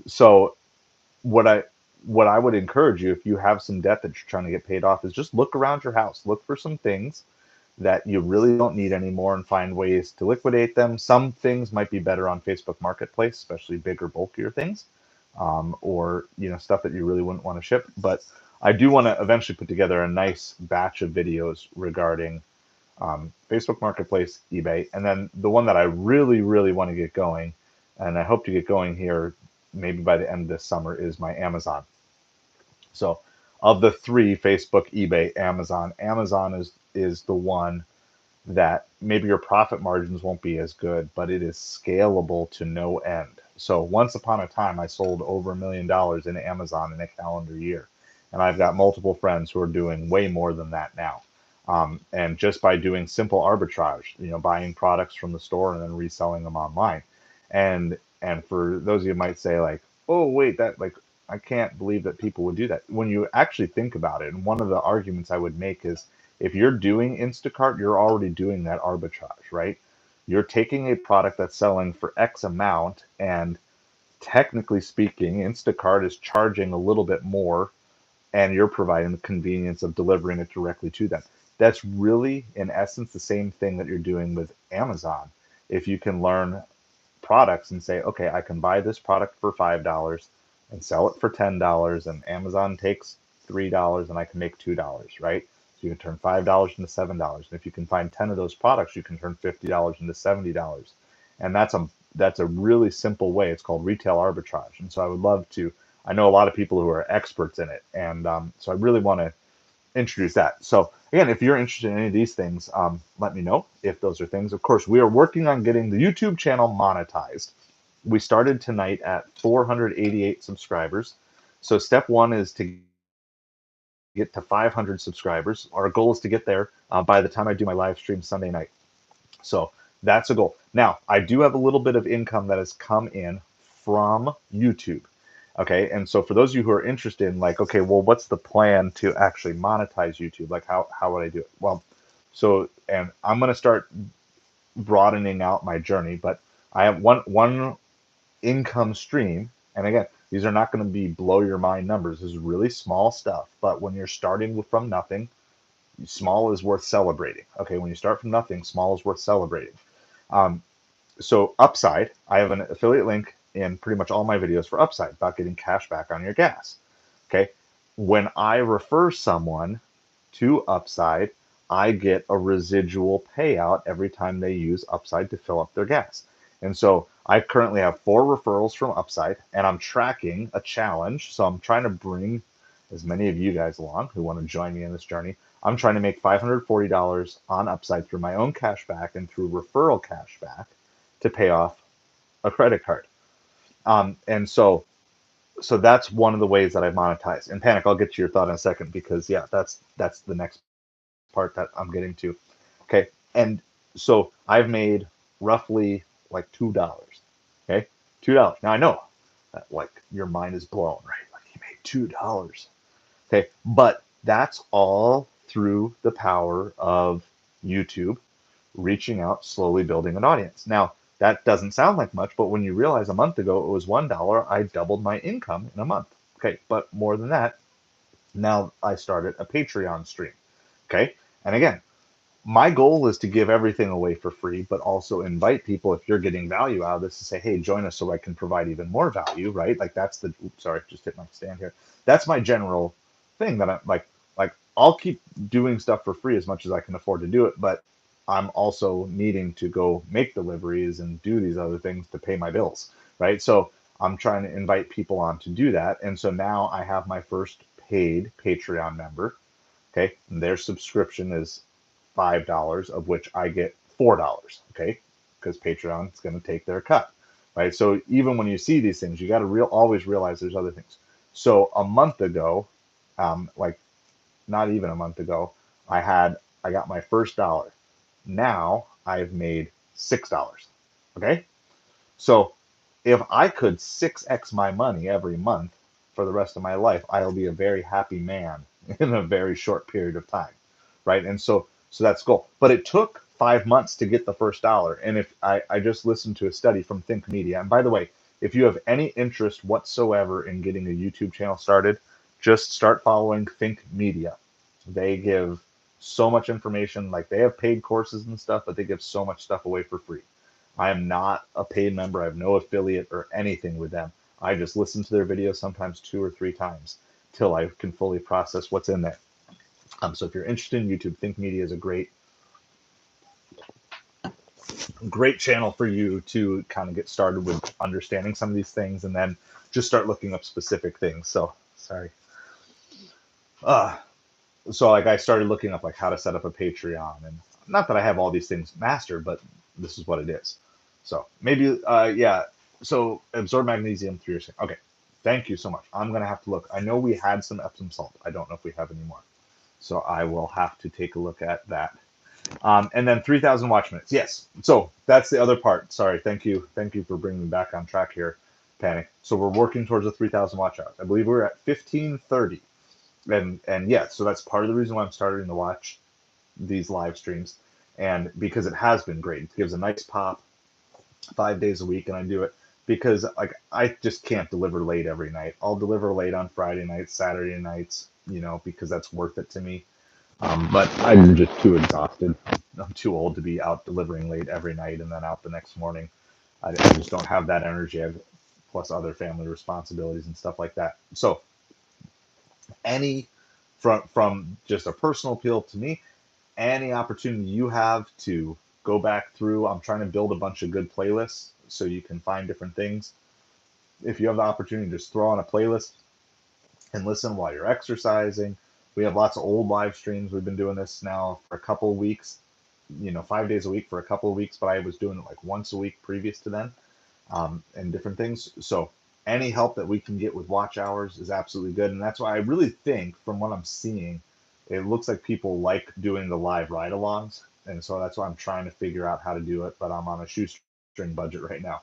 so what I what I would encourage you, if you have some debt that you're trying to get paid off, is just look around your house. Look for some things that you really don't need anymore and find ways to liquidate them. Some things might be better on Facebook Marketplace, especially bigger, bulkier things, or stuff that you really wouldn't want to ship. But I do want to eventually put together a nice batch of videos regarding Facebook Marketplace, eBay, and then the one that I really, really want to get going, and I hope to get going here maybe by the end of this summer, is my Amazon. So, of the three, Facebook, eBay, Amazon, Amazon is the one that maybe your profit margins won't be as good, but it is scalable to no end. So once upon a time, I sold over $1 million in Amazon in a calendar year. And I've got multiple friends who are doing way more than that now. And just by doing simple arbitrage, buying products from the store and then reselling them online. And for those of you who might say like, oh, wait, that like, I can't believe that people would do that. When you actually think about it, and one of the arguments I would make is, if you're doing Instacart, you're already doing that arbitrage, right? You're taking a product that's selling for X amount, and technically speaking, Instacart is charging a little bit more, and you're providing the convenience of delivering it directly to them. That's really, in essence, the same thing that you're doing with Amazon. If you can learn products and say, okay, I can buy this product for $5 and sell it for $10, and Amazon takes $3 and I can make $2, right? So you can turn $5 into $7. And if you can find 10 of those products, you can turn $50 into $70. And that's a really simple way. It's called retail arbitrage. And so I would love to. I know a lot of people who are experts in it, and so I really want to introduce that. So again, if you're interested in any of these things, let me know if those are things. Of course, we are working on getting the YouTube channel monetized. We started tonight at 488 subscribers. So step one is to get to 500 subscribers. Our goal is to get there by the time I do my live stream Sunday night. So that's a goal. Now, I do have a little bit of income that has come in from YouTube. Okay, and so for those of you who are interested in like, okay, well, what's the plan to actually monetize YouTube? Like, how would I do it? Well, and I'm going to start broadening out my journey, but I have one income stream, and again, these are not going to be blow your mind numbers. This is really small stuff, but when you're starting from nothing, small is worth celebrating. Okay, when you start from nothing, small is worth celebrating. Um, so Upside, I have an affiliate link in pretty much all my videos for Upside about getting cash back on your gas. Okay, when I refer someone to Upside, I get a residual payout every time they use Upside to fill up their gas. And so I currently have 4 referrals from Upside, and I'm tracking a challenge. So I'm trying to bring as many of you guys along who want to join me in this journey. I'm trying to make $540 on Upside through my own cash back and through referral cash back to pay off a credit card. And so that's one of the ways that I've monetized. And Panic, I'll get to your thought in a second, because yeah, that's the next part that I'm getting to. Okay, and so I've made roughly like $2. Okay, $2. Now I know that like your mind is blown, right? Like you made $2. Okay, but that's all through the power of YouTube reaching out, slowly building an audience. Now, that doesn't sound like much, but when you realize a month ago it was $1, I doubled my income in a month. Okay, but more than that, now I started a Patreon stream. Okay, and again, my goal is to give everything away for free, but also invite people, if you're getting value out of this, to say, hey, join us so I can provide even more value, right? Like that's the, oops, sorry, just hit my stand here. That's my general thing that I'm like I'll keep doing stuff for free as much as I can afford to do it, but I'm also needing to go make deliveries and do these other things to pay my bills, right? So I'm trying to invite people on to do that. And so now I have my first paid Patreon member. Okay, and their subscription is $5, of which I get $4. Okay, because Patreon is going to take their cut, right? So even when you see these things, you got to always realize there's other things. So a month ago, like not even a month ago, I got my first dollar. Now I've made $6. Okay, so if I could 6x my money every month for the rest of my life, I'll be a very happy man in a very short period of time, right? And so that's goal. But it took 5 months to get the first dollar. And if I just listened to a study from Think Media, and by the way, if you have any interest whatsoever in getting a YouTube channel started, just start following Think Media. They give so much information. Like, they have paid courses and stuff, but they give so much stuff away for free. I am not a paid member. I have no affiliate or anything with them. I just listen to their videos sometimes 2 or 3 times till I can fully process what's in there. So if you're interested in YouTube, Think Media is a great channel for you to kind of get started with understanding some of these things, and then just start looking up specific things. So sorry. Uh, so like, I started looking up like how to set up a Patreon, and not that I have all these things mastered, but this is what it is. So maybe yeah. So absorb magnesium through your skin. Okay, thank you so much. I'm gonna have to look. I know we had some Epsom salt. I don't know if we have any more. So I will have to take a look at that. And then 3,000 watch minutes. Yes. So that's the other part. Sorry. Thank you. Thank you for bringing me back on track here, Panic. So we're working towards the 3,000 watch hours. I believe we're at 1530. And yeah, so that's part of the reason why I'm starting to watch these live streams. And because it has been great. It gives a nice pop 5 days a week. And I do it because like, I just can't deliver late every night. I'll deliver late on Friday nights, Saturday nights, because that's worth it to me. But I'm just too exhausted. I'm too old to be out delivering late every night and then out the next morning. I just don't have that energy. Plus other family responsibilities and stuff like that. So any from just a personal appeal to me, any opportunity you have to go back through, I'm trying to build a bunch of good playlists so you can find different things. If you have the opportunity, just throw on a playlist and listen while you're exercising. We have lots of old live streams. We've been doing this now for a couple of weeks, 5 days a week for a couple of weeks, but I was doing it like once a week previous to then, and different things. So any help that we can get with watch hours is absolutely good. And that's why I really think, from what I'm seeing, it looks like people like doing the live ride-alongs. And so that's why I'm trying to figure out how to do it, but I'm on a shoestring budget right now.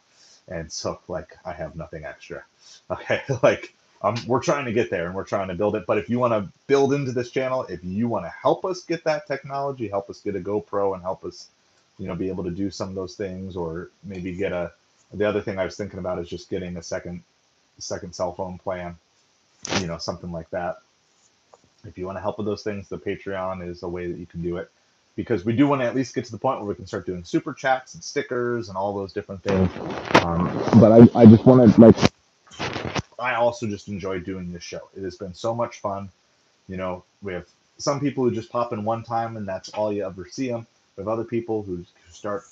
And so, like, I have nothing extra. Okay, like, we're trying to get there and we're trying to build it. But if you want to build into this channel, if you want to help us get that technology, help us get a GoPro and help us, be able to do some of those things, or maybe get the other thing I was thinking about is just getting a second cell phone plan, something like that. If you want to help with those things, the Patreon is a way that you can do it, because we do want to at least get to the point where we can start doing super chats and stickers and all those different things. But I just want to, like, I also just enjoy doing this show. It has been so much fun. We have some people who just pop in one time and that's all you ever see them. We have other people who start,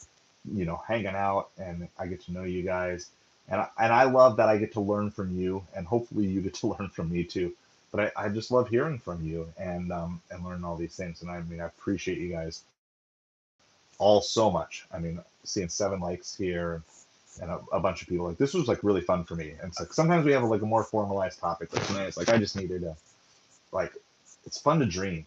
hanging out, and I get to know you guys. And I love that I get to learn from you, and hopefully you get to learn from me too. But I just love hearing from you and learning all these things. And I mean, I appreciate you guys all so much. I mean, seeing 7 likes here and a bunch of people, like, this was like really fun for me. And it's like, sometimes we have like a more formalized topic, but tonight it's like, I just needed to, like, it's fun to dream.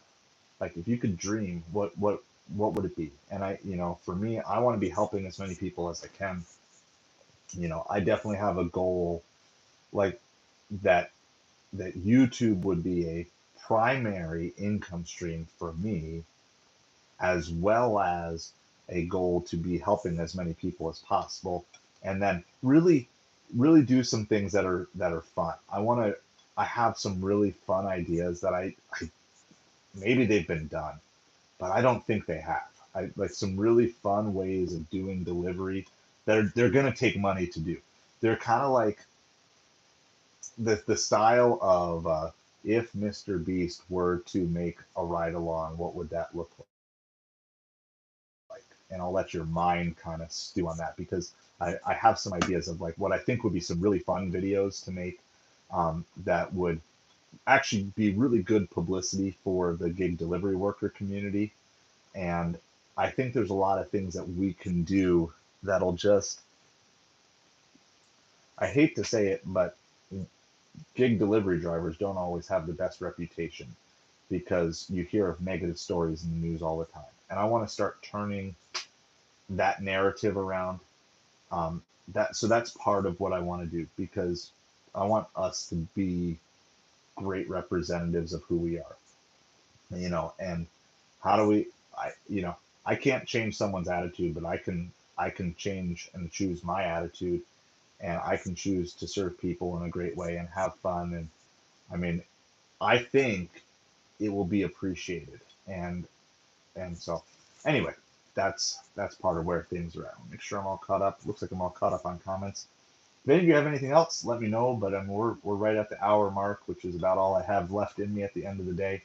Like, if you could dream, what would it be? And for me, I want to be helping as many people as I can. I definitely have a goal, like, that YouTube would be a primary income stream for me, as well as a goal to be helping as many people as possible, and then really do some things that are fun. I have some really fun ideas that I maybe they've been done, but I don't think they have. I like some really fun ways of doing delivery that they're going to take money to do. They're kind of like the style of, if Mr. Beast were to make a ride along, what would that look like? And I'll let your mind kind of stew on that, because I have some ideas of like what I think would be some really fun videos to make, that would actually be really good publicity for the gig delivery worker community. And I think there's a lot of things that we can do that'll just, I hate to say it, but gig delivery drivers don't always have the best reputation, because you hear of negative stories in the news all the time. And I want to start turning that narrative around. So that's part of what I want to do, because I want us to be great representatives of who we are, and how do we, I can't change someone's attitude, but I can change and choose my attitude, and I can choose to serve people in a great way and have fun. And I mean, I think it will be appreciated. And so anyway, that's part of where things are at. I'll make sure I'm all caught up. Looks like I'm all caught up on comments. If any of you have anything else, let me know. But we're right at the hour mark, which is about all I have left in me at the end of the day.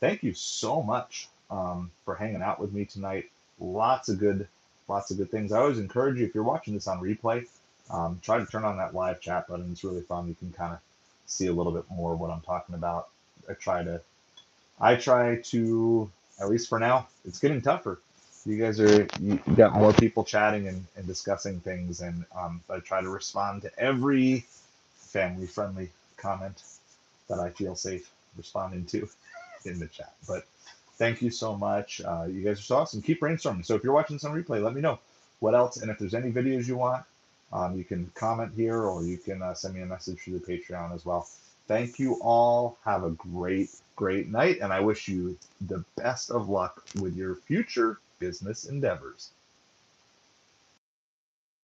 Thank you so much for hanging out with me tonight. Lots of good, lots of good things. I always encourage you, if you're watching this on replay, try to turn on that live chat button. It's really fun. You can kind of see a little bit more of what I'm talking about. I try to, at least for now, it's getting tougher. You got more people chatting and discussing things, and I try to respond to every family friendly comment that I feel safe responding to in the chat. But thank you so much. You guys are so awesome. Keep brainstorming. So if you're watching this on replay, let me know what else, and if there's any videos you want, you can comment here, or you can send me a message through the Patreon as well. Thank you all. Have a great, great night, and I wish you the best of luck with your future business endeavors.